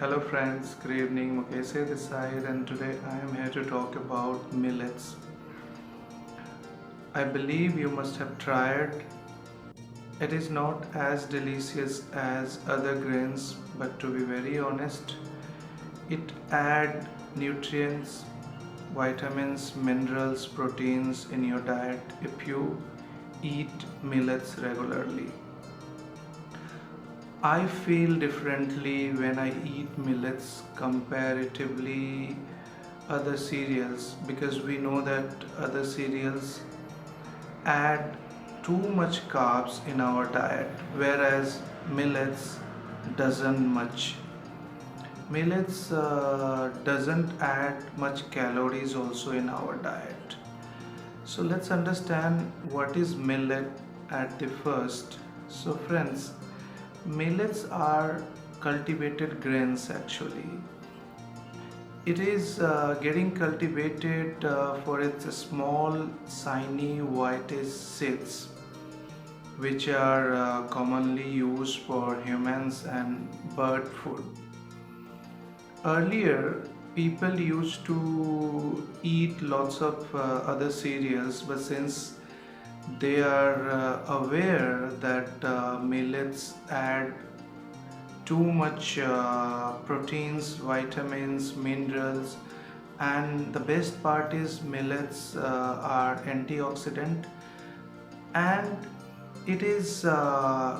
Hello friends, good evening. Mukesh this side, and today I am here to talk about millets. I believe you must have tried. It is not as delicious as other grains, but to be very honest, it adds nutrients, vitamins, minerals, proteins in your diet if you eat millets regularly. I feel differently when I eat millets comparatively other cereals, because we know that other cereals add too much carbs in our diet, whereas millets doesn't much. Millets doesn't add much calories also in our diet. So let's understand what is millet at the first. So friends, millets are cultivated grains actually. It is getting cultivated for its small, shiny, whitish seeds, which are commonly used for humans and bird food. Earlier, people used to eat lots of other cereals, but since they are aware that millets add too much proteins, vitamins, minerals, and the best part is millets are antioxidant, and it is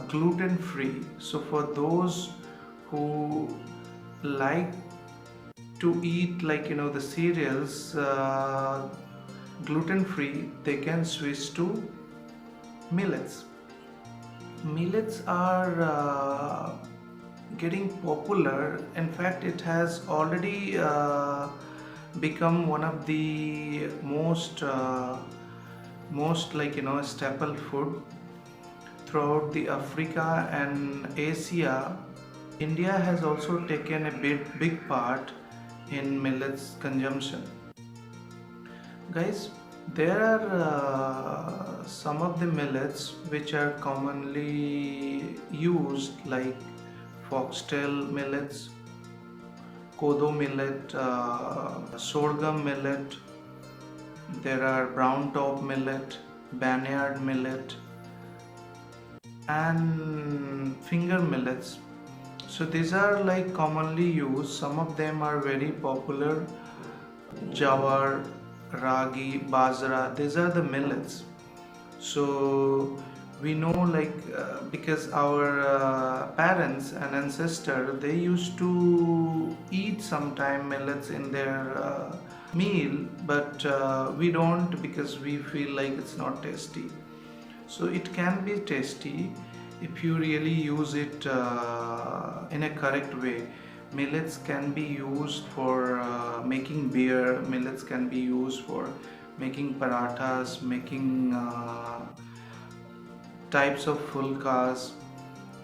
gluten free. So for those who like to eat, like the cereals gluten free, they can switch to millets. Millets are getting popular. In fact, it has already become one of the most staple food throughout the Africa and Asia. India has also taken a big part in millets consumption. Guys, there are some of the millets which are commonly used, like foxtail millets, kodo millet, sorghum millet. There are brown top millet, barnyard millet, and finger millets. So these are like commonly used. Some of them are very popular. Jawar, ragi, bajra, these are the millets. So we know, like because our parents and ancestor, they used to eat sometime millets in their meal, but we don't, because we feel like it's not tasty. So it can be tasty if you really use it in a correct way. Millets can be used for making beer. Millets can be used for making parathas, making types of fulkas.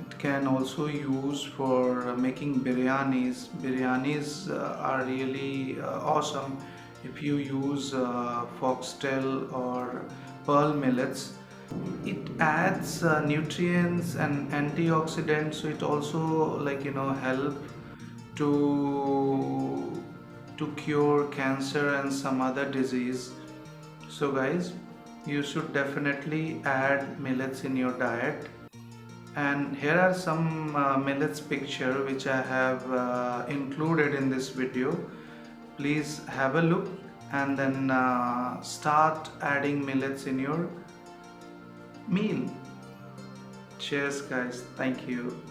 It can also use for making biryanis. Biryanis are really awesome if you use foxtail or pearl millets. It adds nutrients and antioxidants, so it also help to cure cancer and some other disease. So guys, you should definitely add millets in your diet. And here are some millets picture which I have included in this video. Please have a look and then start adding millets in your meal. Cheers guys, thank you.